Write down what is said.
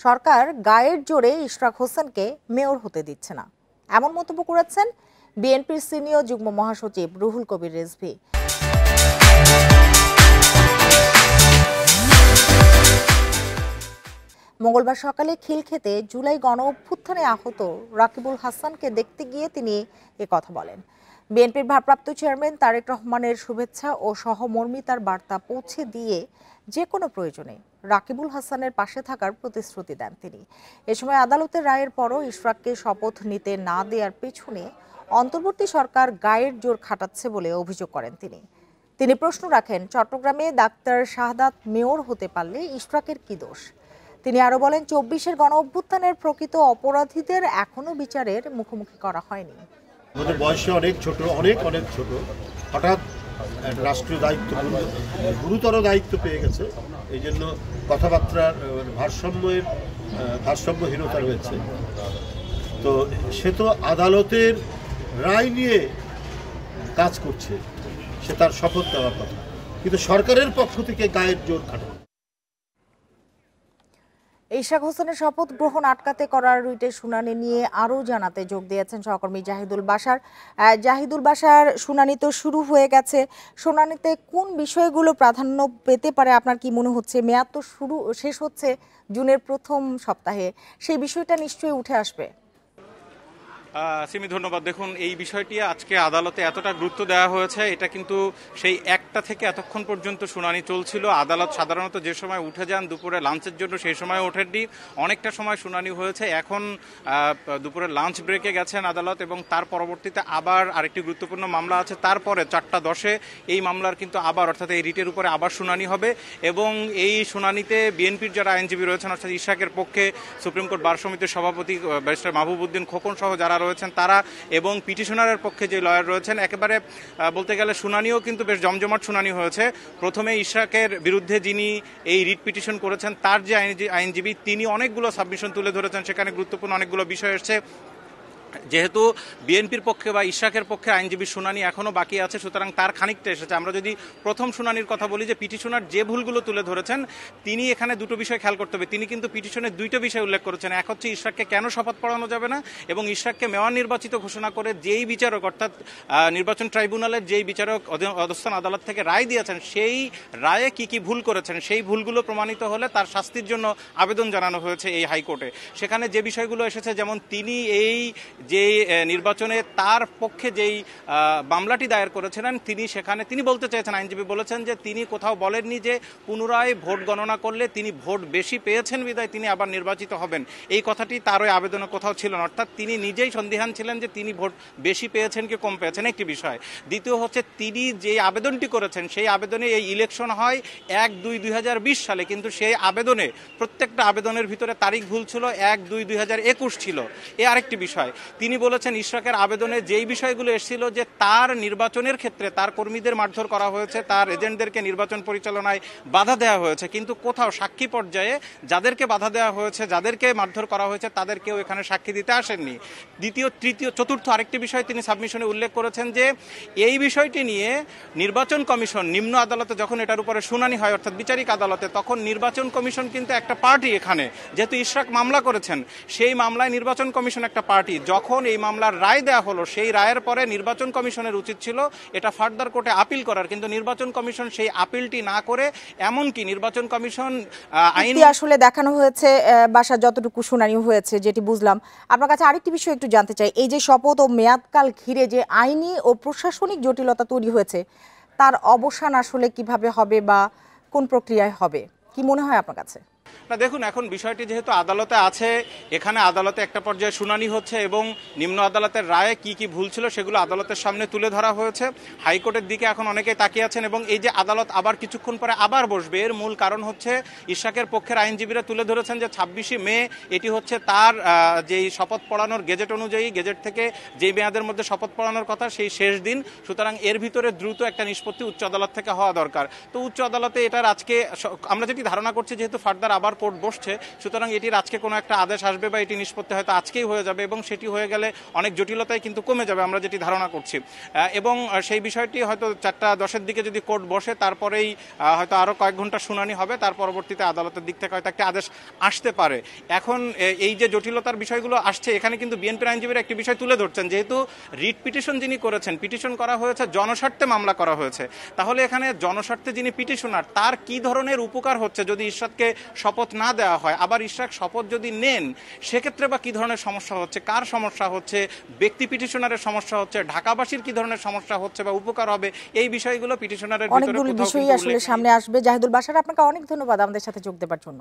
সরকার গায়ের জোরে ইশরাক হোসেনকে মেয়র হতে দিচ্ছে না, এমন মন্তব্য করেছেন বিএনপির সিনিয়র যুগ্ম মহাসচিব রুহুল কবির রিজভী। মঙ্গলবার সকালে খিলক্ষেতে জুলাই গণ অভ্যুত্থানে আহত রাকিবুল হাসানকে দেখতে গিয়ে তিনি কথা বলেন। বিএনপির ভারপ্রাপ্ত চেয়ারম্যান তারেক রহমানের শুভেচ্ছা ও সহমর্মিতার বার্তা পৌঁছে দিয়ে যে কোনো প্রয়োজনে রাকিবুল হাসানের পাশে থাকার প্রতিশ্রুতি দেন তিনি। এ সময় আদালতের রায়ের পরও ইশরাককে শপথ নিতে না দেওয়ার পেছনে অন্তর্বর্তী সরকার গায়ের জোর খাটাচ্ছে বলে অভিযোগ করেন তিনি প্রশ্ন রাখেন, চট্টগ্রামে ডাক্তার শাহাদাত মেয়র হতে পারলে ইশরাকের কি দোষ? তিনি আরো বলেন, ২৪-এর গণ অভ্যুত্থানের প্রকৃত অপরাধীদের এখনো বিচারের মুখোমুখি করা হয়নি। আমাদের বয়সে অনেক ছোট, অনেক ছোট, হঠাৎ রাষ্ট্রীয় দায়িত্ব, গুরুতর দায়িত্ব পেয়ে গেছে। এই জন্য কথাবার্তার ভারসাম্যহীনতা রয়েছে। তো সে তো আদালতের রায় নিয়ে কাজ করছে, সে তার শপথ দেওয়ার কথা, কিন্তু সরকারের পক্ষ থেকে গায়ের জোর খাটানো। ইশরাক হোসেনের শপথ গ্রহণ আটকাতে করা রুইটের শুনানি নিয়ে আরও জানাতে যোগ দিয়েছেন সহকর্মী জাহিদুল বাশার। শুনানি তো শুরু হয়ে গেছে, শুনানিতে কোন বিষয়গুলো প্রাধান্য পেতে পারে আপনার কি মনে হচ্ছে? মেয়াদ তো শেষ হচ্ছে জুনের প্রথম সপ্তাহে, সেই বিষয়টা নিশ্চয়ই উঠে আসবে। সিমি, ধন্যবাদ। দেখুন, এই বিষয়টি আজকে আদালতে এতটা গুরুত্ব দেওয়া হয়েছে, এটা কিন্তু সেই 1টা থেকে এতক্ষণ পর্যন্ত শুনানি চলছিল। আদালত সাধারণত যে সময় উঠে যান দুপুরে লাঞ্চের জন্য, সেই সময় ওঠেননি, অনেকটা সময় শুনানি হয়েছে। এখন দুপুরে লাঞ্চ ব্রেকে গেছেন আদালত এবং তার পরবর্তীতে আবার আরেকটি গুরুত্বপূর্ণ মামলা আছে। তারপরে 4টা 10-এ এই মামলার কিন্তু আবার, অর্থাৎ এই রিটের উপরে আবার শুনানি হবে এবং এই শুনানিতে বিএনপির যারা আইনজীবী রয়েছেন, অর্থাৎ ইশরাকের পক্ষে সুপ্রিম কোর্ট বার সমিতির সভাপতি ব্যারিস্টার মাহবুব-উদ্দিন খোকন সহ যারা রয়েছেন তারা, এবং পিটিশনারের পক্ষে যে লয়ার রয়েছেন, একেবারে বলতে গেলে শুনানিও কিন্তু বেশ জমজমাট শুনানি হয়েছে। প্রথমে ইশরাকের বিরুদ্ধে যিনি এই রিট পিটিশন করেছেন তার যে আইনজীবী, তিনি অনেকগুলো সাবমিশন তুলে ধরেছেন, সেখানে গুরুত্বপূর্ণ অনেকগুলো বিষয় এসছে। যেহেতু বিএনপির পক্ষে বা ইশরাকের পক্ষে আইনজীবীর শুনানি এখনো বাকি আছে, সুতরাং তার খানিকটা এসেছে। আমরা যদি প্রথম শুনানির কথা বলি, যে পিটিশনার যে ভুলগুলো তুলে ধরেছেন, তিনি এখানে দুটো বিষয় খেয়াল করতে হবে। তিনি কিন্তু পিটিশনের 2টা বিষয় উল্লেখ করেছেন। এক হচ্ছে ইশরাককে কেন শপথ পড়ানো যাবে না, এবং ইশরাককে মেয়র নির্বাচিত ঘোষণা করে যেই বিচারক, অর্থাৎ নির্বাচন ট্রাইব্যুনালের যেই বিচারক অধস্থান আদালত থেকে রায় দিয়েছেন, সেই রায়ে কি ভুল করেছেন, সেই ভুলগুলো প্রমাণিত হলে তার শাস্তির জন্য আবেদন জানানো হয়েছে এই হাইকোর্টে। সেখানে যে বিষয়গুলো এসেছে, যেমন তিনি এই যে নির্বাচনে তার পক্ষে যেই মামলাটি দায়ের করেছিলেন, তিনি বলতে চেয়েছেন, আইনজীবী বলেছেন যে তিনি কোথাও বলেননি যে পুনরায় ভোট গণনা করলে তিনি ভোট বেশি পেয়েছেন বিধায় তিনি আবার নির্বাচিত হবেন। এই কথাটি তার ওই আবেদনে কোথাও ছিল না, অর্থাৎ তিনি নিজেই সন্দিহান ছিলেন যে তিনি ভোট বেশি পেয়েছেন কি কম পেয়েছেন, একটি বিষয়। দ্বিতীয় হচ্ছে, তিনি যে আবেদনটি করেছেন, সেই আবেদনে এই ইলেকশন হয় 1-2-2020 সালে, কিন্তু সেই আবেদনে প্রত্যেকটা আবেদনের ভিতরে তারিখ ভুল ছিল, 1-2-2021 ছিল। এ আরেকটি বিষয়। তিনি বলেছেন ইশরাকের আবেদনে যেই বিষয়গুলো এসেছিল, যে তার নির্বাচনের ক্ষেত্রে তার কর্মীদের মারধর করা হয়েছে, তার এজেন্টদেরকে নির্বাচন পরিচালনায় বাধা দেওয়া হয়েছে, কিন্তু কোথাও সাক্ষী পর্যায়ে যাদেরকে বাধা দেওয়া হয়েছে, যাদেরকে মারধর করা হয়েছে, তাদেরকেও এখানে সাক্ষী দিতে আসেননি। দ্বিতীয়, তৃতীয়, চতুর্থ আরেকটি বিষয় তিনি সাবমিশনে উল্লেখ করেছেন, যে এই বিষয়টি নিয়ে নির্বাচন কমিশন নিম্ন আদালতে যখন এটার উপরে শুনানি হয়, অর্থাৎ বিচারিক আদালতে, তখন নির্বাচন কমিশন কিন্তু একটা পার্টি। এখানে যেহেতু ইশরাক মামলা করেছেন, সেই মামলায় নির্বাচন কমিশন একটা পার্টি। যখন এই মামলার রায় দেওয়া হলো, সেই রায়ের পরে নির্বাচন কমিশনের উচিত ছিল এটা ফার্দার কোর্টে আপিল করার, কিন্তু নির্বাচন কমিশন সেই আপিলটি না করে, এমনকি নির্বাচন কমিশন আইন আসলে দেখানো হয়েছে বাসা, যতটুকু শুনানি হয়েছে যেটি বুঝলাম। আপনার কাছে আরেকটি বিষয় একটু জানতে চাই, এই যে শপথ ও মেয়াদকাল ঘিরে যে আইনি ও প্রশাসনিক জটিলতা তৈরি হয়েছে, তার অবসান আসলে কিভাবে হবে বা কোন প্রক্রিয়ায় হবে, কি মনে হয় আপনার কাছে? না, দেখুন, এখন বিষয়টি যেহেতু আদালতে আছে, এখানে আদালতে একটা পর্যায়ে শুনানি হচ্ছে এবং নিম্ন আদালতের রায়ে কি ভুল ছিল সেগুলো আদালতের সামনে তুলে ধরা হয়েছে। হাইকোর্টের দিকে এখন অনেকেই তাকিয়ে আছেন, এবং এই যে আদালত আবার কিছুক্ষণ পরে আবার বসবে, এর মূল কারণ হচ্ছে ইশরাকের পক্ষের আইনজীবীরা তুলে ধরেছেন যে 26শে মে এটি হচ্ছে তার যেই শপথ পড়ানোর গেজেট অনুযায়ী, গেজেট থেকে যেই মেয়াদের মধ্যে শপথ পড়ানোর কথা, সেই শেষ দিন। সুতরাং এর ভিতরে দ্রুত একটা নিষ্পত্তি উচ্চ আদালত থেকে হওয়া দরকার। তো উচ্চ আদালতে এটার আজকে আমরা যেটি ধারণা করছি, যেহেতু ফার্দার আবার কোর্ট বসছে, সুতরাং এটির আজকে কোনো একটা আদেশ আসবে বা এটি নিষ্পত্তি হয়তো আজকেই হয়ে যাবে এবং সেটি হয়ে গেলে অনেক জটিলতায় কিন্তু কমে যাবে আমরা যেটি ধারণা করছি। এবং সেই বিষয়টি হয়তো 4:10 দিকে যদি কোর্ট বসে তারপরেই হয়তো আরও কয়েক ঘন্টা শুনানি হবে, তার পরবর্তীতে আদালতের দিক থেকে হয়তো একটা আদেশ আসতে পারে। এখন এই যে জটিলতার বিষয়গুলো আসছে, এখানে কিন্তু বিএনপির আইনজীবীরা একটি বিষয় তুলে ধরছেন, যেহেতু রিট পিটিশন যিনি করেছেন, পিটিশন করা হয়েছে জনস্বার্থে মামলা করা হয়েছে, তাহলে এখানে জনস্বার্থে যিনি পিটিশনার তার কি ধরনের উপকার হচ্ছে যদি ইশরাককে শপথ না দেওয়া হয়, আবার ইশরাক শপথ যদি নেন সেক্ষেত্রে বা কি ধরনের সমস্যা হচ্ছে, কার সমস্যা হচ্ছে, ব্যক্তি পিটিশনারের সমস্যা হচ্ছে, ঢাকাবাসীর কি ধরনের সমস্যা হচ্ছে বা উপকার হবে, এই বিষয়গুলো পিটিশনারের ভিতরে অনেকগুলো বিষয়ই আসলে সামনে আসবে। জাহিদুল বাশার, আপনাকে অনেক ধন্যবাদ আমাদের সাথে যোগ দেওয়ার জন্য।